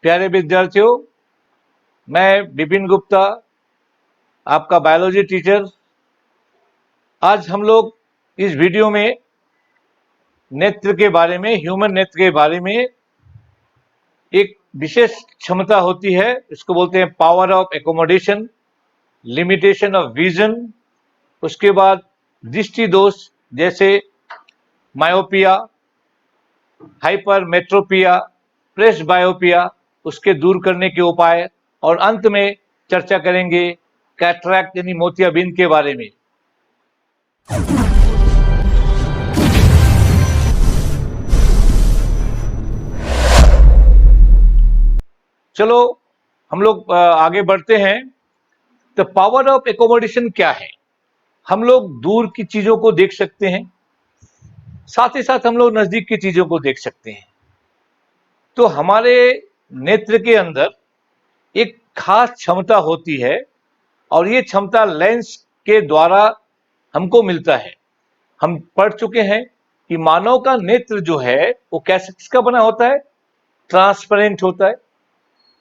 प्यारे विद्यार्थियों, मैं विपिन गुप्ता, आपका बायोलॉजी टीचर। आज हम लोग इस वीडियो में नेत्र के बारे में, ह्यूमन नेत्र के बारे में एक विशेष क्षमता होती है, इसको बोलते हैं power of accommodation, limitation of vision. उसके बाद दृष्टि दोष जैसे मायोपिया, हाइपरमेट्रोपिया, प्रेस बायोपिया, उसके दूर करने के उपाय, और अंत में चर्चा करेंगे कैटरैक्ट यानी मोतियाबिंद के बारे में। चलो हम लोग आगे बढ़ते हैं। तो पावर ऑफ एकोमोडेशन क्या है? हम लोग दूर की चीजों को देख सकते हैं, साथ ही साथ हम लोग नजदीक की चीजों को देख सकते हैं। तो हमारे नेत्र के अंदर एक खास क्षमता होती है, और ये क्षमता लेंस के द्वारा हमको मिलता है। हम पढ़ चुके हैं कि मानव का नेत्र जो है वो कैसे, किसका बना होता है? ट्रांसपेरेंट होता है,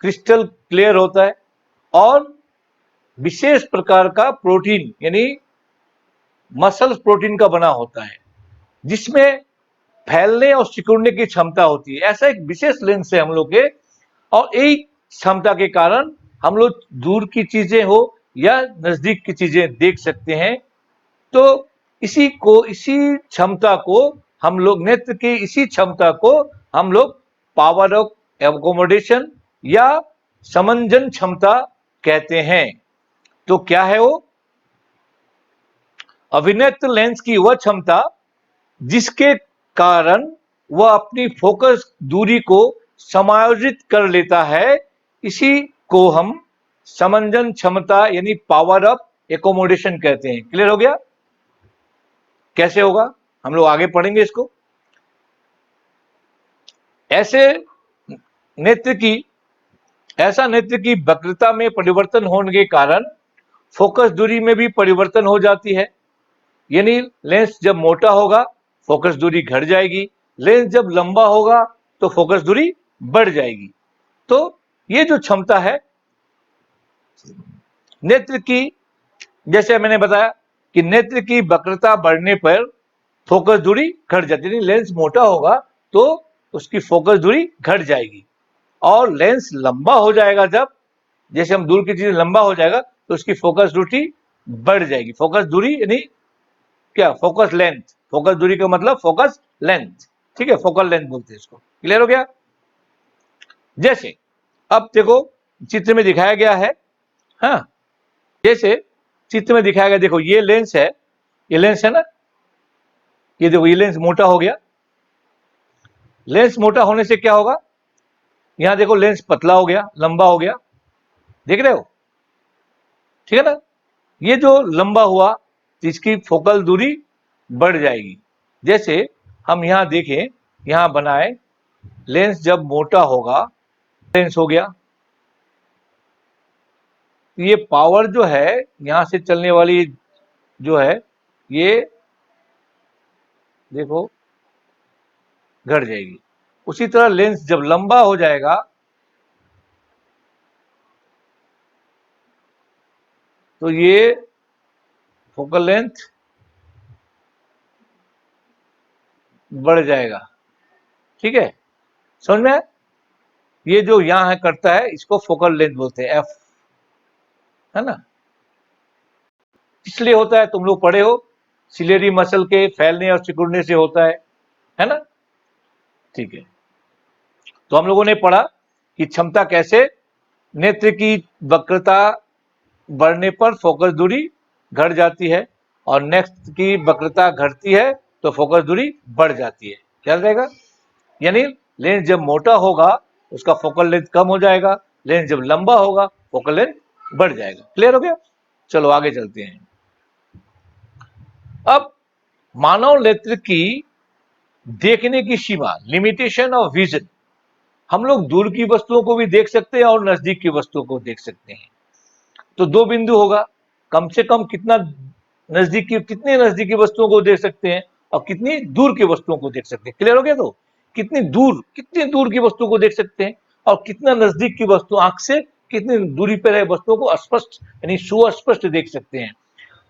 क्रिस्टल क्लियर होता है, और विशेष प्रकार का प्रोटीन यानी मसल प्रोटीन का बना होता है, जिसमें फैलने और सिकुड़ने की क्षमता होती है। ऐसा एक विशेष लेंस है हम लोग के, और एक क्षमता के कारण हम लोग दूर की चीजें हो या नजदीक की चीजें देख सकते हैं। तो इसी क्षमता को हम लोग, नेत्र की इसी क्षमता को हम लोग पावर ऑफ एकोमोडेशन या समंजन क्षमता कहते हैं। तो क्या है वो? अभिनेत्र लेंस की वह क्षमता जिसके कारण वह अपनी फोकस दूरी को समायोजित कर लेता है, इसी को हम समंजन क्षमता यानी पावर ऑफ एकोमोडेशन कहते हैं। क्लियर हो गया? कैसे होगा हम लोग आगे पढ़ेंगे इसको। ऐसा नेत्र की वक्रता में परिवर्तन होने के कारण फोकस दूरी में भी परिवर्तन हो जाती है। यानी लेंस जब मोटा होगा फोकस दूरी घट जाएगी, लेंस जब लंबा होगा तो फोकस दूरी बढ़ जाएगी। तो ये जो क्षमता है नेत्र की, जैसे मैंने बताया कि नेत्र की वक्रता बढ़ने पर फोकस दूरी घट जाती है। लेंस मोटा होगा तो उसकी फोकस दूरी घट जाएगी, और लेंस लंबा हो जाएगा, जब जैसे हम दूर की चीज लंबा हो जाएगा तो उसकी फोकस दूरी बढ़ जाएगी। फोकस दूरी यानी क्या? Focus length. फोकस दूरी का मतलब फोकस लेंथ, ठीक है, फोकल लेंथ बोलते हैं इसको। क्लियर हो गया? जैसे अब देखो चित्र में दिखाया गया है, हाँ, जैसे चित्र में दिखाया गया, देखो ये लेंस है, ये लेंस है ना, ये देखो ये लेंस मोटा हो गया। लेंस मोटा होने से क्या होगा? यहां देखो लेंस पतला हो गया, लंबा हो गया, देख रहे हो? ठीक है ना? ये जो लंबा हुआ इसकी फोकल दूरी बढ़ जाएगी। जैसे हम यहां देखें, यहां बनाए, लेंस जब मोटा होगा, लेंस हो गया, ये पावर जो है यहां से चलने वाली जो है ये देखो घट जाएगी। उसी तरह लेंस जब लंबा हो जाएगा तो ये फोकल लेंथ बढ़ जाएगा। ठीक है, समझ में? ये जो यहां है करता है इसको फोकल लेंथ बोलते हैं, एफ, है ना? इसलिए होता है, तुम लोग पढ़े हो, सिलेरी मसल के फैलने और सिकुड़ने से होता है ना? ठीक है, तो हम लोगों ने पढ़ा कि क्षमता कैसे नेत्र की वक्रता बढ़ने पर फोकस दूरी घट जाती है, और नेक्स्ट की वक्रता घटती है तो फोकस दूरी बढ़ जाती है। क्या रहेगा? यानी लेंस जब मोटा होगा उसका फोकल लेंथ कम हो जाएगा, लेंस जब लंबा होगा फोकल लेंथ बढ़ जाएगा। क्लियर हो गया? चलो आगे चलते हैं। अब मानव नेत्र की देखने की सीमा, लिमिटेशन ऑफ विजन, हम लोग दूर की वस्तुओं को भी देख सकते हैं और नजदीक की वस्तुओं को देख सकते हैं। तो दो बिंदु होगा, कम से कम कितने नजदीकी वस्तुओं को देख सकते हैं और कितनी दूर की वस्तुओं को देख सकते हैं। क्लियर हो गया? तो कितनी दूर की वस्तु को देख सकते हैं? और कितना नजदीक की वस्तु आंख से कितनी दूरी पर है वस्तुओं को स्पष्ट यानी सुस्पष्ट देख सकते हैं।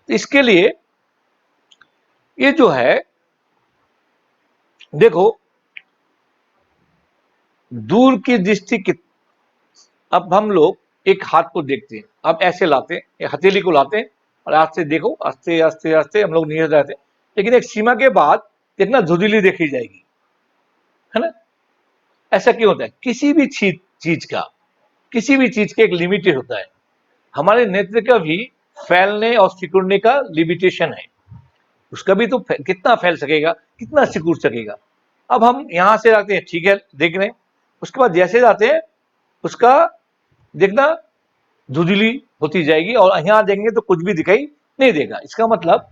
तो इसके लिए ये जो है देखो दूर की दृष्टि अब हम लोग एक हाथ को देखते हैं, अब ऐसे लाते हैं, एक हथेली को लाते हैं और आज से देखो आस्ते आस्ते आस्ते हम लोग नियर जाते हैं, लेकिन एक सीमा के बाद कितना धुंधली देखी जाएगी, है ना। ऐसा क्यों होता है? किसी भी चीज का किसी भी चीज का एक लिमिटेड होता है। हमारे नेत्र का भी फैलने और सिकुड़ने का लिमिटेशन है। उसका भी तो कितना फैल सकेगा, कितना सिकुड़ सकेगा। अब हम यहां से आते हैं, ठीक है, देख रहे हैं, उसके बाद जैसे जाते हैं उसका देखना धुंधली होती जाएगी और यहां देखेंगे तो कुछ भी दिखाई नहीं देगा। इसका मतलब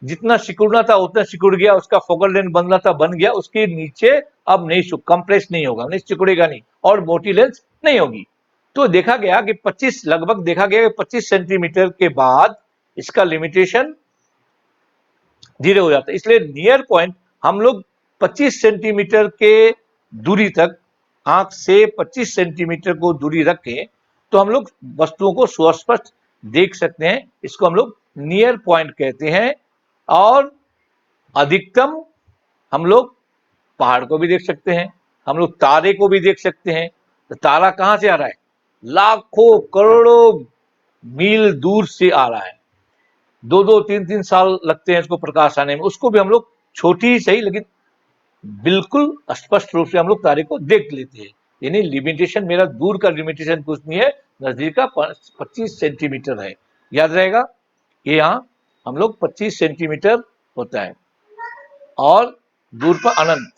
जितना सिकुड़ना था उतना सिकुड़ गया, उसका फोकल लेंथ बनना था बन गया, उसके नीचे अब नहीं कंप्रेस नहीं होगा, नहीं सिकुड़ेगा नहीं और मोटी लेंस नहीं होगी। तो देखा गया कि 25 लगभग देखा गया कि 25 सेंटीमीटर के बाद इसका लिमिटेशन धीरे हो जाता है। इसलिए नियर पॉइंट हम लोग 25 सेंटीमीटर के दूरी तक आंख से 25 सेंटीमीटर को दूरी रखें तो हम लोग वस्तुओं को सुस्पष्ट देख सकते हैं। इसको हम लोग नियर पॉइंट कहते हैं। और अधिकतम हम लोग पहाड़ को भी देख सकते हैं, हम लोग तारे को भी देख सकते हैं। तो तारा कहां से आ रहा है? लाखों करोड़ों मील दूर से आ रहा है। 2-2 3-3 साल लगते हैं इसको प्रकाश आने में, उसको भी हम लोग छोटी ही सही लेकिन बिल्कुल स्पष्ट रूप से हम लोग तारे को देख लेते हैं। यानी लिमिटेशन मेरा दूर का लिमिटेशन कुछ नहीं है, नजदीक का 25 सेंटीमीटर है। याद रहेगा, ये यहाँ हम लोग 25 सेंटीमीटर होता है और दूर पर अनंत,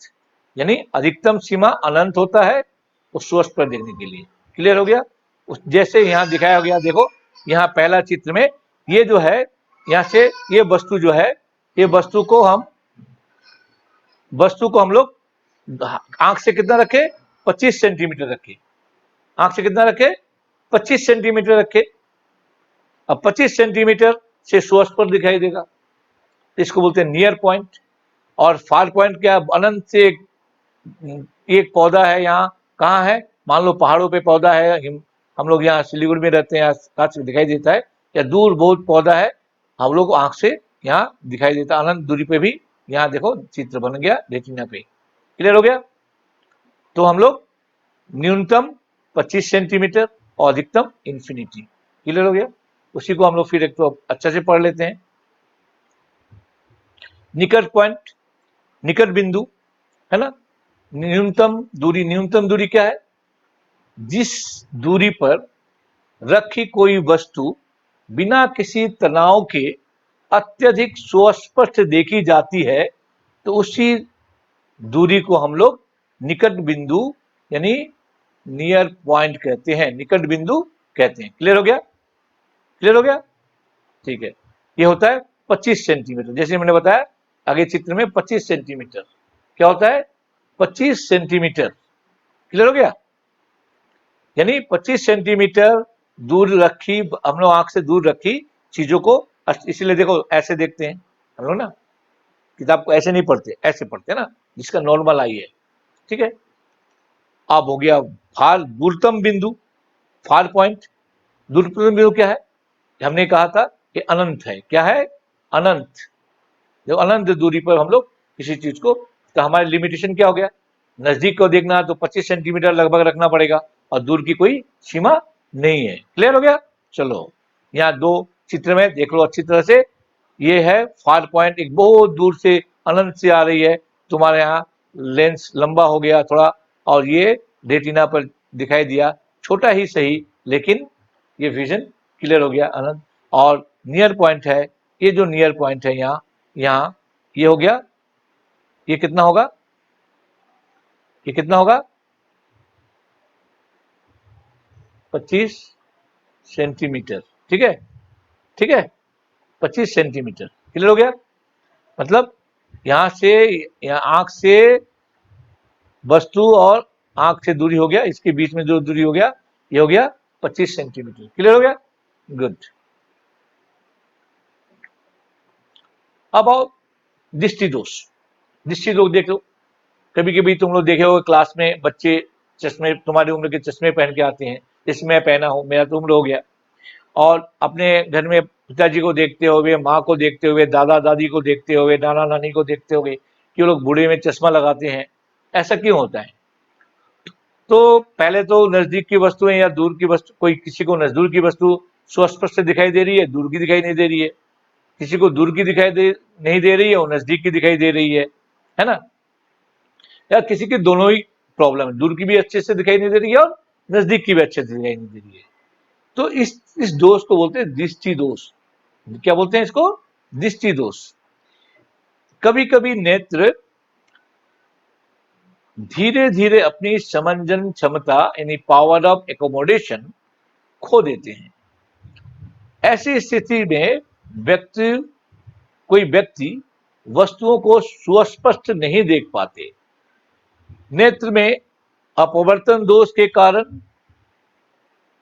यानी अधिकतम सीमा अनंत होता है उस सोर्स पर देखने के लिए। क्लियर हो गया? जैसे यहाँ दिखाया गया, देखो यहाँ पहला चित्र में ये जो है, यहाँ से ये वस्तु जो है, ये वस्तु को हम लोग आंख से कितना रखे? 25 सेंटीमीटर रखे। आंख से कितना रखे? 25 सेंटीमीटर रखे। अब 25 सेंटीमीटर से सोर्स पर दिखाई देगा, इसको बोलते हैं नियर पॉइंट। और फार पॉइंट क्या? अनंत से एक पौधा है, यहाँ कहाँ है? मान लो पहाड़ों पे पौधा है, हम लोग यहाँ सिलीगुड़ी में रहते हैं, आकाश में दिखाई देता है, या दूर बहुत पौधा है, हम लोग को आंख से यहाँ दिखाई देता है। अनंत दूरी पे भी यहाँ देखो चित्र बन गया रेटिना पे। क्लियर हो गया? तो हम लोग न्यूनतम 25 सेंटीमीटर और अधिकतम इंफिनिटी। क्लियर हो गया? उसी को हम लोग फिर एक तो अच्छा से पढ़ लेते हैं। निकट पॉइंट, निकट बिंदु, है ना। न्यूनतम दूरी क्या है? जिस दूरी पर रखी कोई वस्तु बिना किसी तनाव के अत्यधिक सुस्पष्ट देखी जाती है, तो उसी दूरी को हम लोग निकट बिंदु यानी नियर पॉइंट कहते हैं, निकट बिंदु कहते हैं। क्लियर हो गया? क्लियर हो गया? ठीक है। ये होता है 25 सेंटीमीटर, जैसे मैंने बताया आगे चित्र में 25 सेंटीमीटर क्या होता है? 25 सेंटीमीटर। क्लियर हो गया? यानी 25 सेंटीमीटर दूर रखी, हम लोग आंख से दूर रखी चीजों को, इसीलिए देखो ऐसे देखते हैं हम लोग ना, किताब को ऐसे नहीं पढ़ते, ऐसे पढ़ते हैं ना, जिसका नॉर्मल आई है। ठीक है। अब हो गया फार दूरतम बिंदु, फार पॉइंट। दूरतम बिंदु क्या है? हमने कहा था कि अनंत है। क्या है? अनंत। जब अनंत दूरी पर हम लोग किसी चीज को, तो हमारे लिमिटेशन क्या हो गया? नजदीक को देखना तो 25 सेंटीमीटर लगभग रखना पड़ेगा और दूर की कोई सीमा नहीं है। क्लियर हो गया? चलो यहाँ दो चित्र में देख लो अच्छी तरह से। ये है फार पॉइंट, एक बहुत दूर से अनंत से आ रही है, तुम्हारे यहाँ लेंस लंबा हो गया थोड़ा और ये रेटिना पर दिखाई दिया, छोटा ही सही, लेकिन ये विजन क्लियर हो गया अनंत। और नियर पॉइंट है, ये जो नियर पॉइंट है यहाँ ये हो गया, ये कितना होगा? ये कितना होगा? 25 सेंटीमीटर। ठीक है, ठीक है, 25 सेंटीमीटर। क्लियर हो गया? मतलब यहां से, यहाँ आंख से वस्तु और आंख से दूरी हो गया, इसके बीच में जो दूरी हो गया ये हो गया 25 सेंटीमीटर। क्लियर हो गया? गुड। अब आओ दृष्टि दोष। दृष्टि दोष देख लो। कभी कभी तुम लोग देखे हो क्लास में बच्चे चश्मे, तुम्हारी उम्र के चश्मे पहन के आते हैं, जैसे मैं पहना हूं, मेरा तो उम्र हो गया। और अपने घर में पिताजी को देखते हुए, माँ को देखते हुए, दादा दादी को देखते हुए, नाना नानी को देखते हुए कि वो लोग बूढ़े में चश्मा लगाते हैं, ऐसा क्यों होता है? तो पहले तो नजदीक की वस्तुएं या दूर की वस्तु, कोई किसी को नजदूर की वस्तु स्पष्ट से दिखाई दे रही है, दूर की दिखाई नहीं दे रही है। किसी को दूर की दिखाई दे नहीं दे रही है, वो नजदीक की दिखाई दे रही है ना? या किसी की दोनों ही प्रॉब्लम है, दूर की भी अच्छे से दिखाई नहीं दे रही है और नजदीक की भी अच्छे से दिखाई नहीं दे रही है। तो इस दोष को बोलते हैं दृष्टि दोष। क्या बोलते हैं इसको? दृष्टि दोष। कभी कभी नेत्र धीरे धीरे अपनी समंजन क्षमता यानी पावर ऑफ एकोमोडेशन खो देते हैं। ऐसी स्थिति में कोई व्यक्ति वस्तुओं को सुस्पष्ट नहीं देख पाते। नेत्र में अपवर्तन दोष के कारण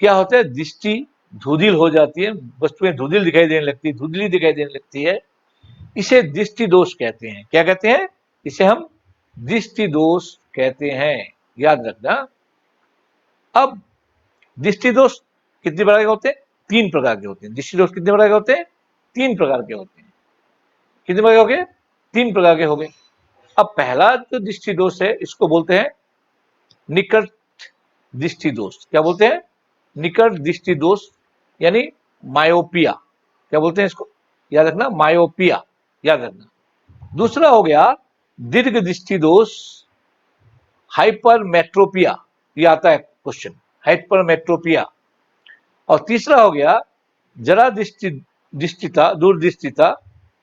क्या होता है? दृष्टि धुंधली हो जाती है, वस्तुएं धुंधली दिखाई देने लगती है, धुंधली दिखाई देने लगती है। इसे दृष्टि दोष कहते हैं। क्या कहते हैं? इसे हम दृष्टि दोष कहते हैं, याद रखना। अब दृष्टि दोष कितने प्रकार के होते हैं? 3 प्रकार के होते हैं। दृष्टि दोष कितने प्रकार के होते हैं? 3 प्रकार के होते हैं। कितने प्रकार के हो गए? 3 प्रकार के हो गए। अब पहला जो दृष्टि दोष है, इसको बोलते हैं निकट दृष्टि दोष। क्या बोलते हैं? निकट दृष्टि दोष, यानी मायोपिया। क्या बोलते हैं इसको? याद रखना, मायोपिया, याद रखना। दूसरा हो गया दीर्घ दृष्टि दोष, हाइपरमेट्रोपिया। ये आता है क्वेश्चन, हाइपरमेट्रोपिया। और तीसरा हो गया जरा दृष्टिता, दूरदृष्टिता,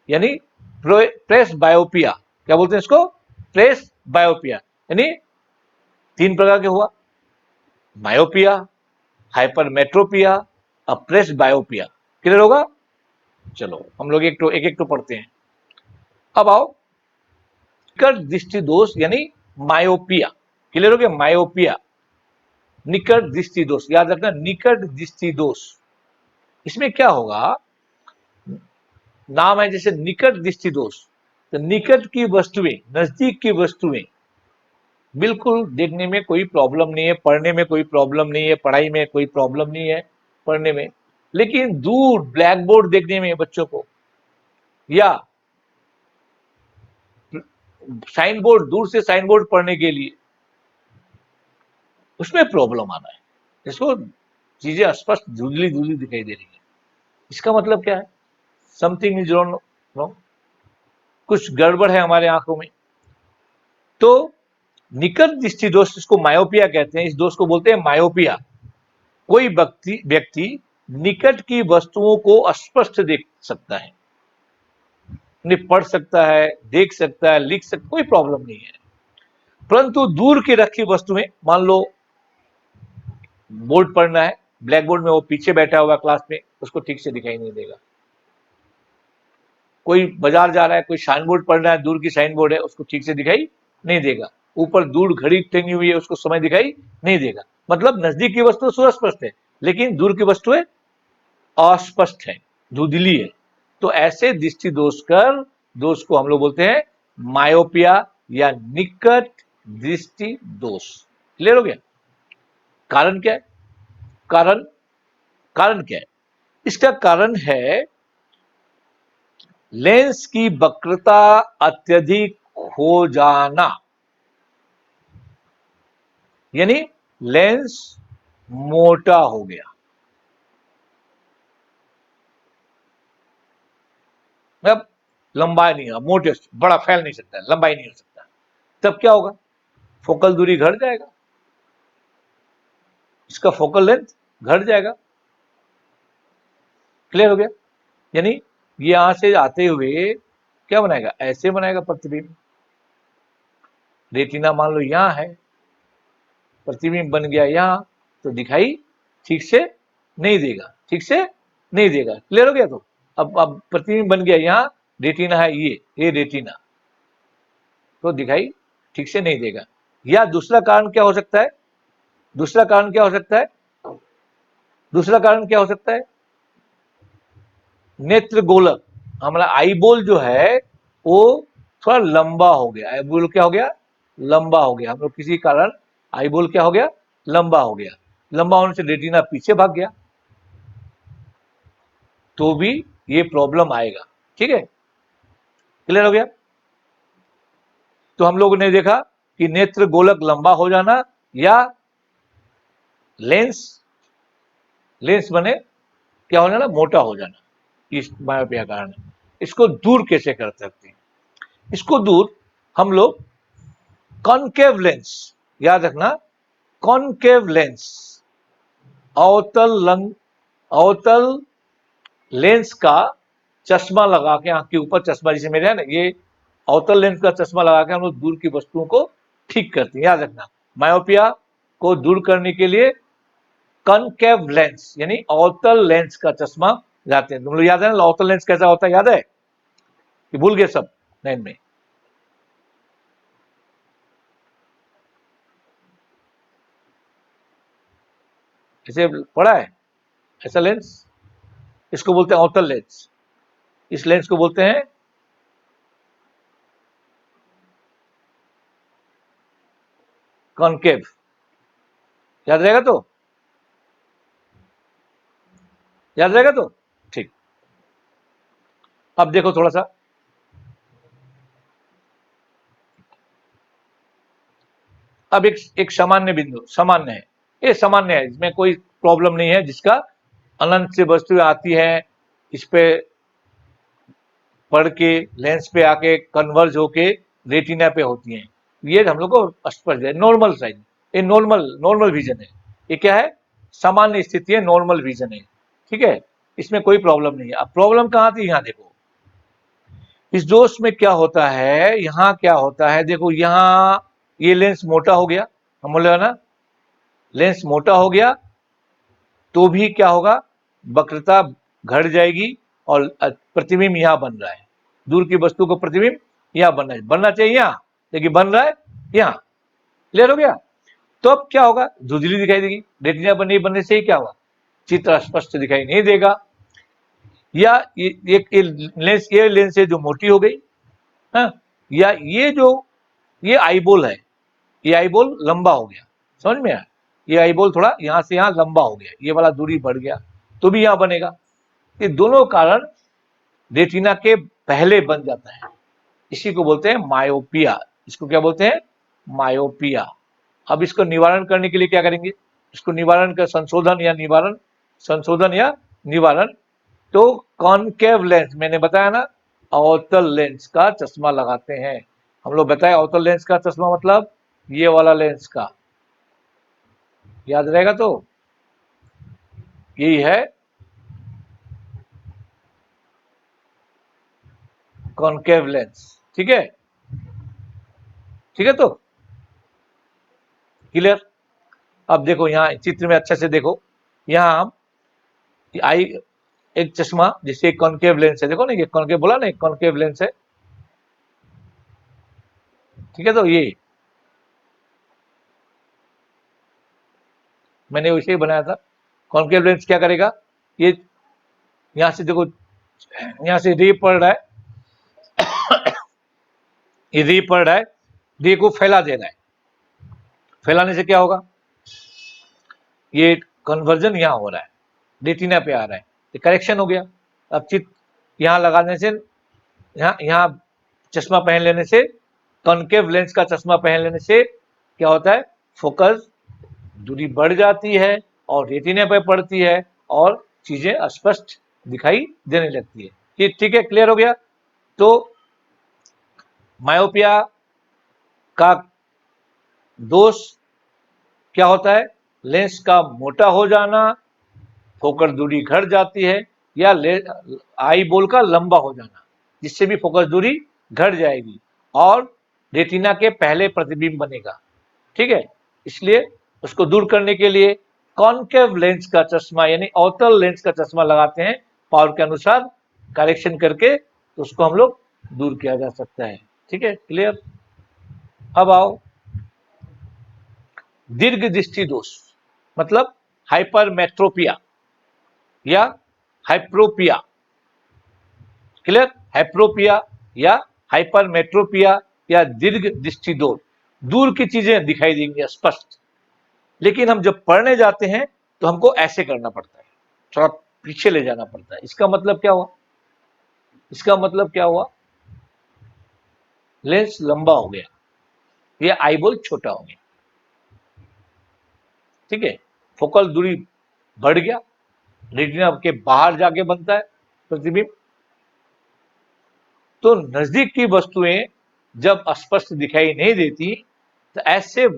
यानी प्रेस बायोपिया। क्या बोलते हैं इसको? प्रेस बायोपिया। यानी 3 प्रकार के हुआ, मायोपिया, हाइपरमेट्रोपिया, प्रेस बायोपिया। क्लियर होगा? चलो हम लोग एक एक तो पढ़ते हैं। अब आओ निकट दृष्टि दोष यानी मायोपिया। क्लियर हो गया? मायोपिया, निकट दृष्टि दोष, याद रखना, निकट दृष्टि दोष। इसमें क्या होगा? नाम है जैसे निकट दृष्टि दोष, तो निकट की वस्तुएं, नजदीक की वस्तुएं बिल्कुल देखने में कोई प्रॉब्लम नहीं है, पढ़ने में कोई प्रॉब्लम नहीं है, पढ़ाई में कोई प्रॉब्लम नहीं है पढ़ने में। लेकिन दूर ब्लैक बोर्ड देखने में बच्चों को, या साइन बोर्ड, दूर से साइन बोर्ड पढ़ने के लिए, उसमें प्रॉब्लम आना है। इसको चीजें स्पष्ट धुंधली धुंधली दिखाई दे रही है। इसका मतलब क्या है? समथिंग इज रॉन्ग, कुछ गड़बड़ है हमारे आंखों में। तो निकट दृष्टि दोष, इसको मायोपिया कहते हैं, इस दोष को बोलते हैं मायोपिया। कोई व्यक्ति निकट की वस्तुओं को स्पष्ट देख सकता है, पढ़ सकता है, देख सकता है, लिख सकता, कोई प्रॉब्लम नहीं है। परंतु दूर की रखी वस्तुएं, मान लो बोर्ड पढ़ना है, ब्लैक बोर्ड में वो पीछे बैठा हुआ क्लास में, उसको ठीक से दिखाई नहीं देगा। कोई बाजार जा रहा है, कोई साइन बोर्ड पढ़ रहा है, दूर की साइन बोर्ड है, उसको ठीक से दिखाई नहीं देगा। ऊपर दूर घड़ी टंगी हुई है, उसको समय दिखाई नहीं देगा। मतलब नजदीक की वस्तु सुस्पष्ट है, लेकिन दूर की वस्तुएं अस्पष्ट है, धुंधली है। तो ऐसे दृष्टि दोष को हम लोग बोलते हैं मायोपिया या निकट दृष्टि दोष। क्लियर हो गया? कारण क्या है? कारण क्या है? इसका कारण है लेंस की वक्रता अत्यधिक हो जाना, यानी लेंस मोटा हो गया। मतलब लंबाई नहीं है, मोटे, बड़ा फैल नहीं सकता, लंबाई नहीं हो सकता। तब क्या होगा? फोकल दूरी घट जाएगा, इसका फोकल लेंथ घट जाएगा। क्लियर हो गया? यानी ये यहां से आते हुए क्या बनाएगा? ऐसे बनाएगा प्रतिबिंब। रेटिना मान लो यहां है, प्रतिबिंब बन गया यहां, तो दिखाई ठीक से नहीं देगा, ठीक से नहीं देगा। क्लियर हो गया? तो अब प्रतिबिंब बन गया यहां, रेटिना है ये रेटिना, तो दिखाई ठीक से नहीं देगा। या दूसरा कारण क्या हो सकता है? दूसरा कारण क्या हो सकता है? दूसरा कारण क्या हो सकता है? नेत्र गोलक, हमारा आईबॉल जो है वो थोड़ा लंबा हो गया। आईबॉल क्या हो गया? लंबा हो गया। हम लोग किसी कारण आई बॉल क्या हो गया, लंबा हो गया, लंबा होने से रेटिना पीछे भाग गया, तो भी ये प्रॉब्लम आएगा। ठीक है, क्लियर हो गया। तो हम लोगों ने देखा कि नेत्र गोलक लंबा हो जाना या लेंस लेंस बने क्या हो जाना, मोटा हो जाना, इस मायोपिया कारण। इसको दूर कैसे कर सकते हैं? इसको दूर हम लोग कॉनकेव लेंस, याद रखना, कॉनकेव लेंस, अवतल लेंस का चश्मा लगा के, आंख के ऊपर चश्मा जिसे मेरे है ना, ये अवतल लेंस का चश्मा लगा के हम लोग दूर की वस्तुओं को ठीक करते हैं। याद रखना, मायोपिया को दूर करने के लिए कॉनकेव लेंस यानी अवतल लेंस का चश्मा लगाते हैं। तुम लोग याद है ना अवतल लेंस कैसा होता है, याद है कि भूल गए सब नाइन में? इसे पढ़ा है ऐसा लेंस? इसको बोलते हैं अवतल लेंस। इस लेंस को बोलते हैं कॉनकेव। याद रहेगा तो, याद रहेगा तो ठीक। अब देखो थोड़ा सा, अब एक सामान्य बिंदु, सामान्य है, ये सामान्य है, इसमें कोई प्रॉब्लम नहीं है। जिसका अनंत से वस्तुएं आती है, इस पे पढ़ के लेंस पे आके कन्वर्ज होके रेटिना पे होती हैं, ये हम लोग को स्पष्ट है। नॉर्मल साइज, ये नॉर्मल विजन है। ये क्या है, सामान्य स्थिति है, नॉर्मल विजन है। ठीक है, इसमें कोई प्रॉब्लम नहीं है। अब प्रॉब्लम कहाँ थी, यहाँ देखो, इस दोष में क्या होता है, यहाँ क्या होता है, देखो यहाँ ये लेंस मोटा हो गया, हम बोले ना लेंस मोटा हो गया तो भी क्या होगा, वक्रता घट जाएगी और प्रतिबिंब यहाँ बन रहा है, दूर की वस्तु को प्रतिबिंब यहाँ बनना चाहिए यहाँ, लेकिन बन रहा है यहाँ। क्लियर हो गया? तो अब क्या होगा, धुंधली दिखाई देगी, रेटिना बनने से ही क्या होगा, चित्र स्पष्ट दिखाई नहीं देगा। या ये लेंस है जो मोटी हो गई, हाँ, या ये आईबॉल है, ये आईबॉल लंबा हो गया, समझ में आया? ये आईबॉल थोड़ा यहाँ से यहाँ लंबा हो गया, ये वाला दूरी बढ़ गया, तो भी यहाँ बनेगा। ये दोनों कारण रेटिना के पहले बन जाता है, इसी को बोलते हैं मायोपिया। इसको क्या बोलते हैं, मायोपिया। अब इसको निवारण करने के लिए क्या करेंगे, इसको निवारण का संशोधन या निवारण, तो कॉनकेव लेंस, मैंने बताया ना, अवतल लेंस का चश्मा लगाते हैं। हम लोग बताए अवतल लेंस का चश्मा मतलब ये वाला लेंस का, याद रहेगा तो, यही है कॉनकेव लेंस। ठीक है, ठीक है, तो क्लियर। अब देखो यहाँ चित्र में अच्छे से देखो, यहाँ हम आई एक चश्मा जिससे कॉनकेव लेंस है, देखो ना ये कॉनकेव बोला ना, कॉनकेव लेंस है। ठीक है, तो ये मैंने वैसे ही बनाया था। कॉनकेव लेंस क्या करेगा, ये यहाँ से देखो, यहाँ से रे पड़ रहा है, ये रे पड़ रहा है, रे को फैला दे रहा है, फैलाने से क्या होगा, ये कन्वर्जन यहाँ हो रहा है, रेटिना पे आ रहा है, ये करेक्शन हो गया। अब चित्र यहाँ लगाने से, यहाँ चश्मा पहन लेने से, कॉनकेव लेंस का चश्मा पहन लेने से क्या होता है, फोकस दूरी बढ़ जाती है और रेटिना पे पड़ती है और चीजें स्पष्ट दिखाई देने लगती है। ये ठीक है, क्लियर हो गया। तो मायोपिया का दोष क्या होता है, लेंस का मोटा हो जाना, फोकस दूरी घट जाती है, या आई बॉल का लंबा हो जाना, जिससे भी फोकस दूरी घट जाएगी और रेटिना के पहले प्रतिबिंब बनेगा। ठीक है, इसलिए उसको दूर करने के लिए कॉनकेव लेंस का चश्मा यानी अवतल लेंस का चश्मा लगाते हैं, पावर के अनुसार करेक्शन करके, तो उसको हम लोग दूर किया जा सकता है। ठीक है, क्लियर। अब आओ दीर्घ दृष्टि दोष, मतलब हाइपरमेट्रोपिया या हाइप्रोपिया। क्लियर, हाइप्रोपिया या हाइपरमेट्रोपिया या दीर्घ दृष्टि दोष, दूर की चीजें दिखाई देंगी स्पष्ट, लेकिन हम जब पढ़ने जाते हैं तो हमको ऐसे करना पड़ता है, थोड़ा पीछे ले जाना पड़ता है। इसका मतलब क्या हुआ? इसका मतलब क्या हुआ? लेंस लंबा हो गया, ये आईबॉल छोटा हो गया, ठीक है। फोकल दूरी बढ़ गया, रेटिना के बाहर जाके बनता है प्रतिबिंब। तो नजदीक की वस्तुएं जब स्पष्ट दिखाई नहीं देती तो ऐसे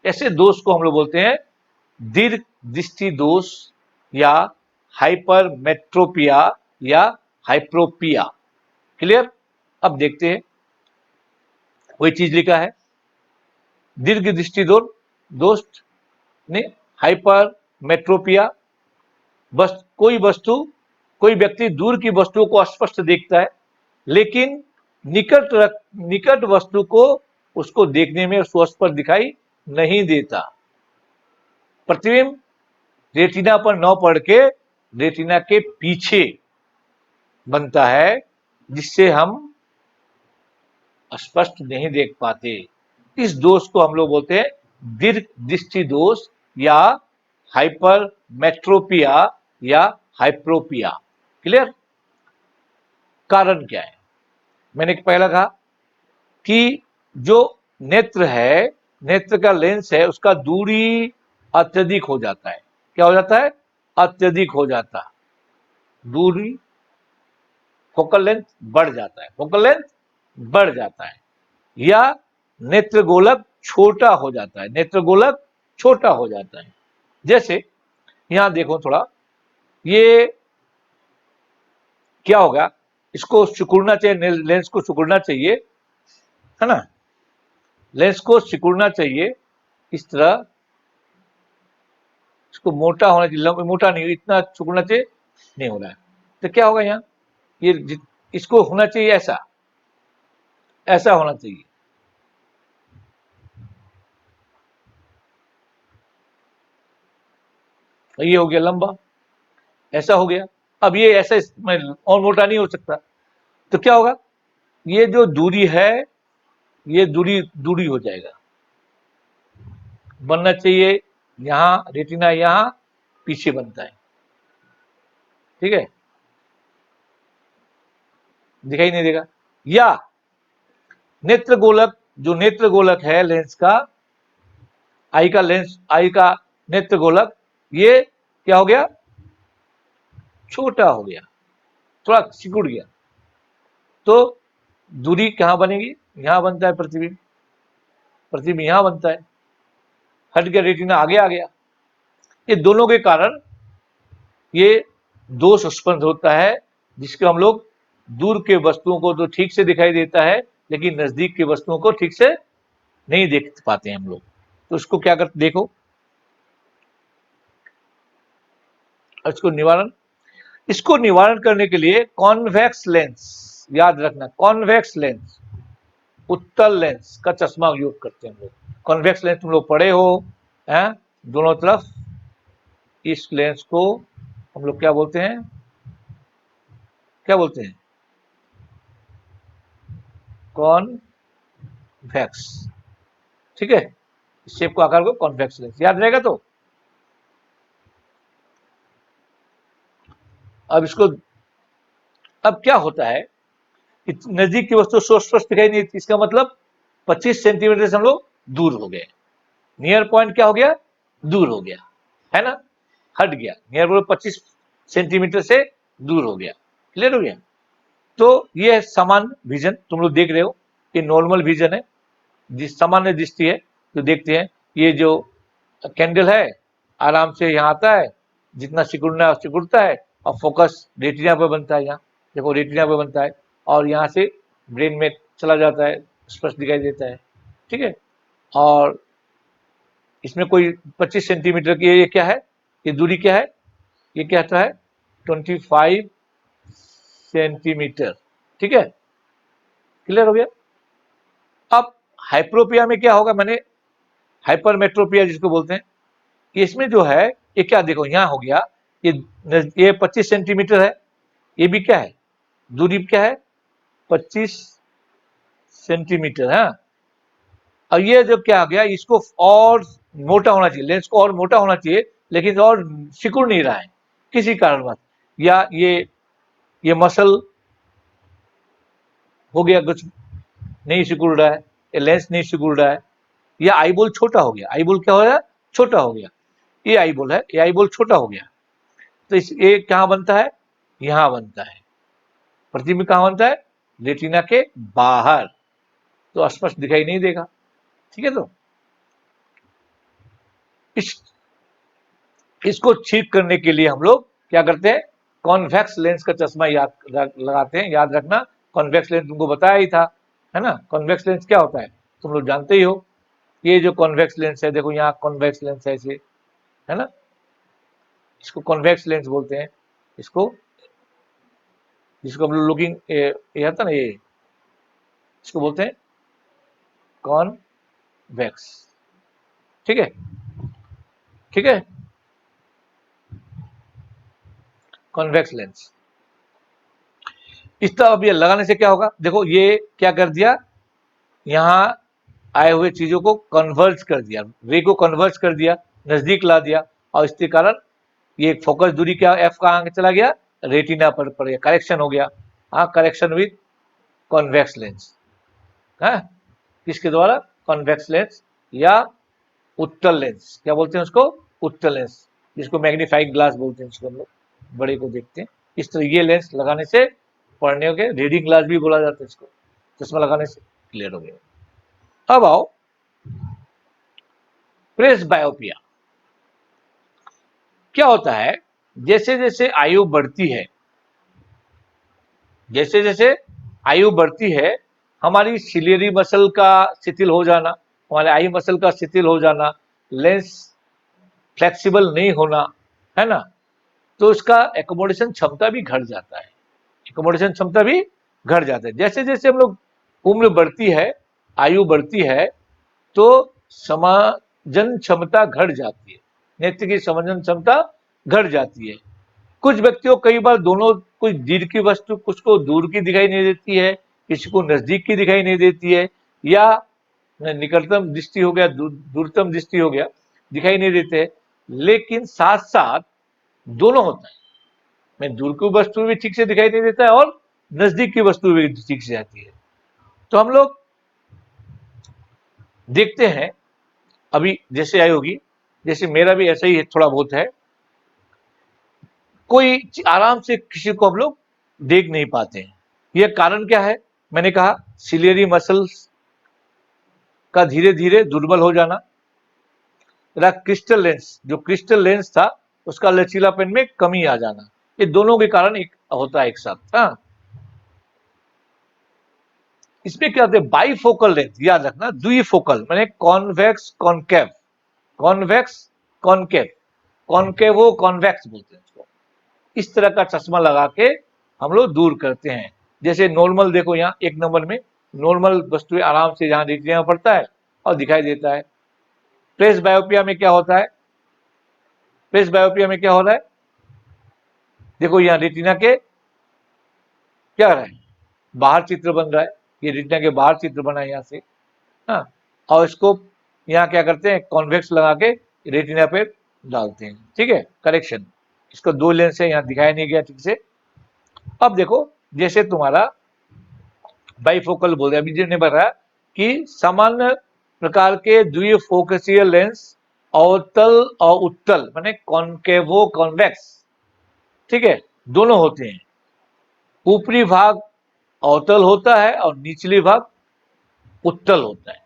ऐसे दोष को हम लोग बोलते हैं दीर्घ दृष्टि दोष या हाइपरमेट्रोपिया या हाइप्रोपिया। क्लियर? अब देखते हैं, वही चीज लिखा है, दीर्घ दृष्टि दोष ने हाइपरमेट्रोपिया, बस कोई वस्तु, कोई व्यक्ति दूर की वस्तुओं को स्पष्ट देखता है लेकिन निकट वस्तु को उसको देखने में स्पष्ट दिखाई नहीं देता। प्रतिबिंब रेटिना पर न पड़ के रेटिना के पीछे बनता है, जिससे हम स्पष्ट नहीं देख पाते। इस दोष को हम लोग बोलते हैं दीर्घ दृष्टि दोष या हाइपरमेट्रोपिया या हाइप्रोपिया। क्लियर? कारण क्या है? मैंने पहला कहा कि जो नेत्र है, नेत्र का लेंस है, उसका दूरी अत्यधिक हो जाता है। क्या हो जाता है? अत्यधिक हो जाता है। दूरी, फोकल लेंथ बढ़ जाता है, फोकल लेंथ बढ़ जाता है, या नेत्र गोलक छोटा हो जाता है, नेत्र गोलक छोटा हो जाता है। जैसे यहां देखो थोड़ा, ये क्या होगा, इसको सिकुड़ना चाहिए, लेंस को सिकुड़ना चाहिए, है ना, लेंस को सिकुड़ना चाहिए इस तरह, इसको मोटा होना चाहिए, मोटा नहीं, इतना सिकुड़ना चाहिए, नहीं हो रहा है। तो क्या होगा यहाँ, ये इसको होना चाहिए ऐसा, ऐसा होना चाहिए, ये हो गया लंबा, ऐसा हो गया। अब ये ऐसा इसमें और मोटा नहीं हो सकता, तो क्या होगा, ये जो दूरी है, ये दूरी दूरी हो जाएगा, बनना चाहिए यहाँ, रेटिना यहाँ पीछे बनता है, ठीक है, दिखाई नहीं देगा। या नेत्र गोलक, जो नेत्र गोलक है लेंस का, आई का लेंस, आई का नेत्र गोलक, ये क्या हो गया, छोटा हो गया, थोड़ा सिकुड़ गया, तो दूरी कहां बनेगी, यहां बनता है प्रतिबिंब, प्रतिबिंब यहां बनता है, हट गया, रेटिना आगे आ गया। ये दोनों के कारण ये दोष उत्पन्न होता है, जिसके हम लोग दूर के वस्तुओं को तो ठीक से दिखाई देता है लेकिन नजदीक की वस्तुओं को ठीक से नहीं देख पाते हैं हम लोग। तो इसको क्या करते, देखो इसको निवारण, इसको निवारण करने के लिए कॉन्वेक्स लेंस, याद रखना, कॉन्वेक्स लेंस, उत्तल लेंस का चश्मा उपयोग करते हैं हम लोग। कॉन्वेक्स लेंस तुम लोग पढ़े हो, हैं, दोनों तरफ, इस लेंस को हम लोग क्या बोलते हैं, क्या बोलते हैं, कॉन्वेक्स, ठीक है, इस शेप को, आकार को कॉन्वेक्स लेंस, याद रहेगा। तो अब इसको, अब क्या होता है, नजदीक की वस्तु स्पष्ट दिखाई नहीं देती, इसका मतलब 25 सेंटीमीटर से हम लोग दूर हो गए, नियर पॉइंट क्या हो गया, दूर हो गया, है ना, हट गया, नियर पॉइंट 25 सेंटीमीटर से दूर हो गया, क्लियर हो गया। तो ये सामान्य विजन तुम लोग देख रहे हो, ये नॉर्मल विजन है, जिस सामान्य दृष्टि है जो देखते हैं। ये जो कैंडल है आराम से यहाँ आता है, जितना सिकुड़ना सिकुड़ता है, और फोकस रेटिना पे बनता है, यहाँ देखो रेटिना पे बनता है, और यहाँ से ब्रेन में चला जाता है, स्पष्ट दिखाई देता है, ठीक है। और इसमें कोई 25 सेंटीमीटर की, ये क्या है, ये दूरी क्या है, ये क्या आता है 25 सेंटीमीटर, ठीक है, क्लियर हो गया। अब हाइप्रोपिया में क्या होगा, मैंने हाइपरमेट्रोपिया जिसको बोलते हैं, इसमें जो है, ये क्या देखो यहाँ हो गया, ये 25 सेंटीमीटर है, ये भी क्या है, दूरी क्या है 25 सेंटीमीटर है। और ये जो क्या हो गया, इसको और मोटा होना चाहिए, लेंस को और मोटा होना चाहिए, लेकिन और सिकुड़ नहीं रहा है किसी कारणवश, या ये मसल हो गया कुछ नहीं सिकुड़ रहा है, ये लेंस नहीं सिकुड़ रहा है, या आईबॉल छोटा हो गया। आईबॉल क्या हो गया? छोटा हो गया। ये आईबॉल है, ये आईबॉल छोटा हो गया, तो ये कहाँ बनता है? यहाँ बनता है। प्रतिबिंब कहाँ बनता है? रेटिना के बाहर, तो स्पष्ट दिखाई नहीं देगा। ठीक है, तो इसको ठीक करने के लिए हम लोग क्या करते हैं? कॉन्वेक्स लेंस का चश्मा लगाते हैं। याद रखना, कॉन्वेक्स लेंस तुमको बताया ही था, है ना। कॉन्वेक्स लेंस क्या होता है तुम लोग जानते ही हो। ये जो कॉन्वेक्स लेंस है, देखो यहाँ कॉन्वेक्स लेंस है ऐसे, है ना, इसको कॉन्वेक्स लेंस बोलते हैं। इसको, जिसको हम लोग लुकिंग ये आता ना, ये इसको बोलते हैं कॉन्वेक्स। ठीक है, ठीक है, कॉन्वेक्स लेंस। इस तरह अब ये लगाने से क्या होगा? देखो ये क्या कर दिया, यहाँ आए हुए चीजों को कन्वर्ज कर दिया, रे को कन्वर्ज कर दिया, नजदीक ला दिया, और इसके कारण ये फोकस दूरी क्या, एफ का आगे चला गया, रेटिना पर पड़ गया, करेक्शन हो गया। हाँ, करेक्शन विद कॉन्वेक्स लेंस है, किसके द्वारा? कॉन्वेक्स लेंस या उत्तल लेंस, क्या बोलते हैं उसको? उत्तल लेंस, जिसको मैग्नीफाइंग ग्लास बोलते हैं, इसको हम लोग बड़े को देखते हैं। इस तरह ये लेंस लगाने से, पढ़ने के रीडिंग ग्लास भी बोला जाता है इसको, चश्मा लगाने से क्लियर हो गया। अब आओ प्रेस बायोपिया। क्या होता है? जैसे जैसे आयु बढ़ती है, जैसे जैसे आयु बढ़ती है, हमारी सिलियरी मसल का शिथिल हो जाना, हमारे आई मसल का शिथिल हो जाना, लेंस फ्लेक्सिबल नहीं होना, है ना, तो उसका एकोमोडेशन क्षमता भी घट जाता है। एकोमोडेशन क्षमता भी घट जाता है। जैसे जैसे हम लोग उम्र बढ़ती है, आयु बढ़ती है, तो समाजन क्षमता घट जाती है, नेत्र की समझन क्षमता घट जाती है। कुछ व्यक्तियों को कई बार दोनों, कुछ दूर की वस्तु, कुछ को दूर की दिखाई नहीं देती है, किसी को नजदीक की दिखाई नहीं देती है, या निकटतम दृष्टि हो गया, दूरतम दृष्टि हो गया, दिखाई नहीं देते। लेकिन साथ साथ दोनों होता है, मैं दूर की वस्तु भी ठीक से दिखाई नहीं देता है, और नजदीक की वस्तु भी ठीक से आती है। तो हम लोग देखते हैं, अभी जैसे आई होगी, जैसे मेरा भी ऐसा ही है, थोड़ा बहुत है, कोई आराम से किसी को हम लोग देख नहीं पाते हैं। यह कारण क्या है? मैंने कहा सिलियरी मसल्स का धीरे धीरे दुर्बल हो जाना, क्रिस्टल लेंस, जो क्रिस्टल लेंस था उसका लचीलापन में कमी आ जाना, ये दोनों के कारण एक होता है एक साथ। हाँ, इसमें क्या होता है? बाईफोकल लेंस, याद रखना, द्विफोकल माने convex concave, convex concave, concavo convex बोलते हैं इसको। इस तरह का चश्मा लगा के हम लोग दूर करते हैं। जैसे नॉर्मल देखो, यहाँ एक नंबर में नॉर्मल वस्तु आराम से यहाँ रेटिना पड़ता है और दिखाई देता है। प्रेस बायोपिया में क्या होता है? प्रेस बायोपिया में क्या हो रहा है? देखो यहाँ रेटिना के क्या रहा है, बाहर चित्र बन रहा है, ये रेटिना के बाहर चित्र बना है यहाँ से। हाँ, और इसको यहाँ क्या करते हैं? कॉन्वेक्स लगा के रेटिना पे डालते हैं। ठीक है, करेक्शन। इसको दो लेंस है, यहाँ दिखाया नहीं गया ठीक से। अब देखो, जैसे तुम्हारा बाईफोकल बोल रहे, अभी जिन्हें बता कि सामान्य प्रकार के द्विफोकसीय लेंस अवतल और उत्तल माने कॉन्केवो कॉन्वेक्स, ठीक है, दोनों होते हैं। ऊपरी भाग अवतल होता है और निचली भाग उत्तल होता है।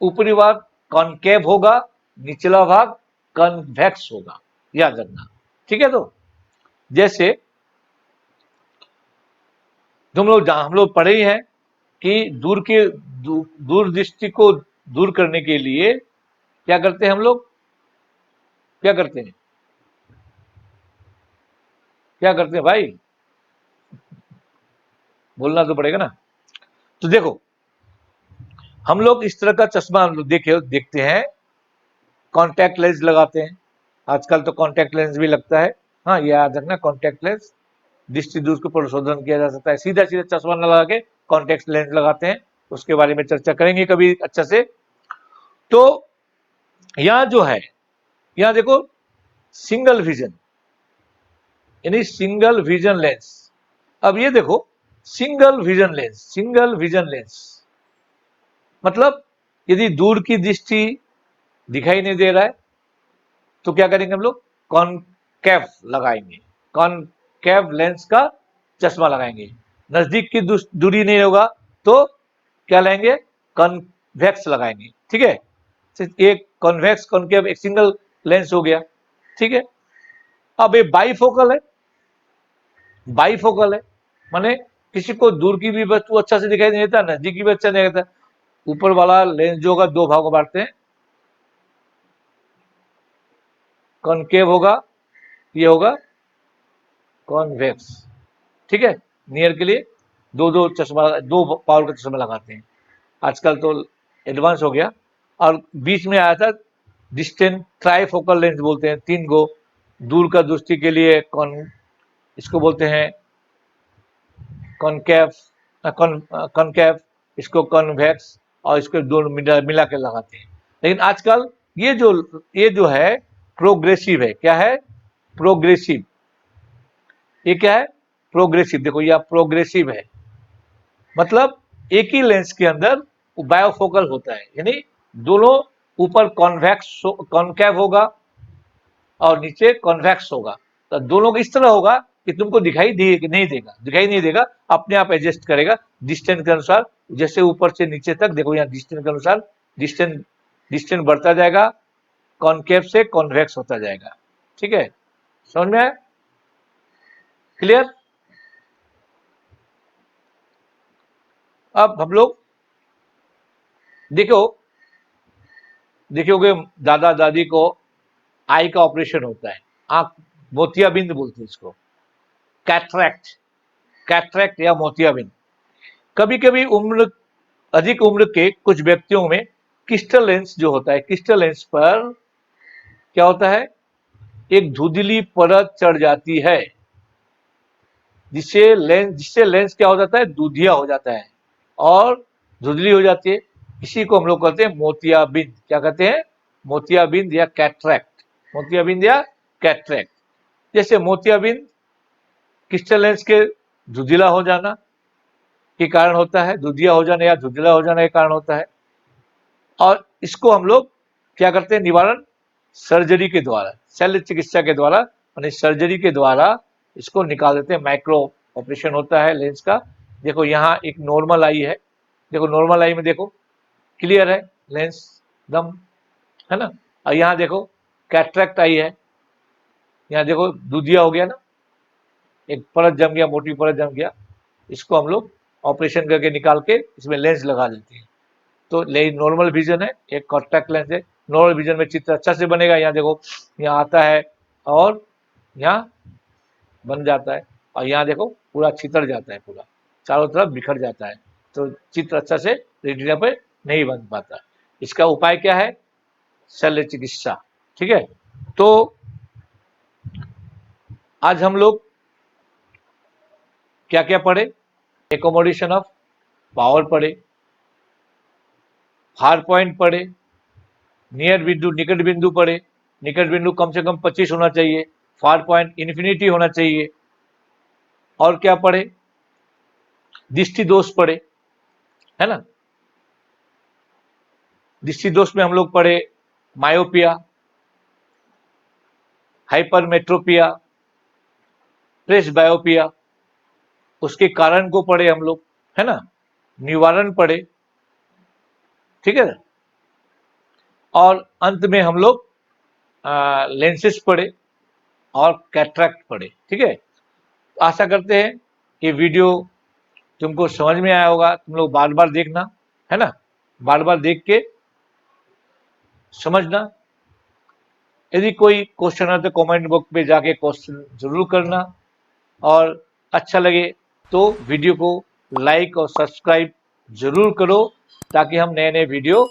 ऊपरी भाग कॉन्केव होगा, निचला भाग कन्वेक्स होगा, याद रखना। ठीक है, तो जैसे तुम लोग, हम लोग पढ़े ही हैं कि दूर दृष्टि को दूर करने के लिए क्या करते हैं हम लोग? क्या करते हैं? क्या करते हैं भाई? बोलना तो पड़ेगा ना। तो देखो, हम लोग इस तरह का चश्मा हम लोग देखते हैं, कॉन्टैक्ट लेंस लगाते हैं। आजकल तो कॉन्टैक्ट लेंस भी लगता है। हाँ, ये याद रखना, कॉन्टैक्ट लेंस दृष्टि दोष को प्रशोधन किया जा सकता है। सीधा सीधा चश्मा न लगा के कॉन्टैक्ट लेंस लगाते हैं, उसके बारे में चर्चा करेंगे कभी अच्छा से। तो यहां जो है, यहां देखो सिंगल विजन, यानी सिंगल विजन लेंस। अब ये देखो single vision lens, single vision lens मतलब यदि दूर की दृष्टि दिखाई नहीं दे रहा है तो क्या करेंगे हम लोग, कॉनकेव लगाएंगे, कॉनकेव लेंस का चश्मा लगाएंगे। नजदीक की दूरी नहीं होगा तो क्या लगाएंगे, कॉन्वेक्स लगाएंगे। ठीक है, एक कॉन्वेक्स कॉनकेव एक सिंगल लेंस हो गया। ठीक है, अब ये बाईफोकल है, बाईफोकल है माने किसी को दूर की भी वस्तु अच्छा से दिखाई नहीं देता, नजदीक की भी अच्छा नहीं देता। ऊपर वाला लेंस जो होगा दो भागों में बांटते हैं, कॉनकेव होगा, ये होगा कॉन्वेक्स। ठीक है, नियर के लिए दो दो चश्मा, दो पावर का चश्मा लगाते हैं, आजकल तो एडवांस हो गया। और बीच में आया था डिस्टेंट ट्राइफोकल लेंस बोलते हैं, तीन गो दूर का दृष्टि के लिए इसको बोलते हैं कॉनकेव, कॉनकेव, इसको कॉन्वेक्स, और इसको दोनों मिला के लगाते हैं। लेकिन आजकल ये जो है प्रोग्रेसिव है। क्या है, प्रोग्रेसिव। ये क्या है, प्रोग्रेसिव। देखो ये प्रोग्रेसिव है, मतलब एक ही लेंस के अंदर बायोफोकल होता है, यानी दोनों ऊपर कॉनकेव होगा और नीचे कॉन्वेक्स होगा। तो दोनों इस तरह होगा कि तुमको दिखाई नहीं देगा, अपने आप एडजस्ट करेगा डिस्टेंस के अनुसार। जैसे ऊपर से नीचे तक देखो, यहाँ डिस्टेंस के अनुसार डिस्टेंस बढ़ता जाएगा, कॉनकेव से कॉन्वेक्स होता जाएगा। ठीक है, समझ में आया, क्लियर। अब हम लोग देखोगे दादा दादी को आई का ऑपरेशन होता है, आंख मोतियाबिंद बोलते हैं इसको, कैटरैक्ट, कैटरैक्ट या मोतियाबिंद। कभी कभी अधिक उम्र के कुछ व्यक्तियों में क्रिस्टल लेंस जो होता है, क्रिस्टल लेंस पर क्या होता है, एक धुंधली परत चढ़ जाती है, जिससे लेंस क्या हो जाता है, दूधिया हो जाता है और धुंधली हो जाती है। इसी को हम लोग कहते हैं मोतियाबिंद। क्या कहते हैं, मोतियाबिंद या कैटरैक्ट, मोतियाबिंद या कैटरैक्ट। जैसे मोतियाबिंद क्रिस्टल लेंस के धुंधला हो जाना के कारण होता है, धुंधिया हो जाना या धुंधला हो जाने के कारण होता है। और इसको हम लोग क्या करते हैं, निवारण सर्जरी के द्वारा, शल्य चिकित्सा के द्वारा, यानी सर्जरी के द्वारा इसको निकाल देते हैं। माइक्रो ऑपरेशन होता है लेंस का। देखो यहाँ एक नॉर्मल आई है, देखो नॉर्मल आई में देखो क्लियर है लेंस दम, है ना। और यहाँ देखो कैटरैक्ट आई है, यहाँ देखो दूधिया हो गया ना, एक परत जम गया, मोटी परत जम गया। इसको हम लोग ऑपरेशन करके निकाल के इसमें लेंस लगा देते हैं। तो नॉर्मल विजन है, एक कॉन्टैक्ट लेंस है। नॉर्मल विजन में चित्र अच्छा से बनेगा। यहाँ देखो, यहाँ आता है और यहाँ बन जाता है, और यहाँ देखो पूरा छितर जाता है, पूरा चारों तरफ बिखर जाता है, तो चित्र अच्छा से रेटिना पे नहीं बन पाता। इसका उपाय क्या है, शल्य चिकित्सा। ठीक है, तो आज हम लोग क्या क्या पढ़े, एकोमोडेशन ऑफ पावर पढ़े, फार पॉइंट पढ़े, नियर बिंदु निकट बिंदु पढ़े, निकट बिंदु कम से कम 25 होना चाहिए, फार पॉइंट इन्फिनिटी होना चाहिए। और क्या पढ़े, दृष्टि दोष पढ़े, है ना। दृष्टि दोष में हम लोग पढ़े मायोपिया, हाइपरमेट्रोपिया, प्रेस बायोपिया, उसके कारण को पढ़े हम लोग, है ना, निवारण पढ़े। ठीक है, और अंत में हम लोग लेंसेस पढ़े और कैटरैक्ट पढ़े। ठीक है, आशा करते हैं कि वीडियो तुमको समझ में आया होगा। तुम लोग बार बार देखना, है ना, बार बार देख के समझना। यदि कोई क्वेश्चन है तो कमेंट बॉक्स पे जाके क्वेश्चन जरूर करना, और अच्छा लगे तो वीडियो को लाइक और सब्सक्राइब जरूर करो, ताकि हम नए नए वीडियो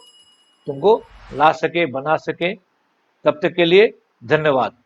तुमको ला सके, बना सके। तब तक के लिए धन्यवाद।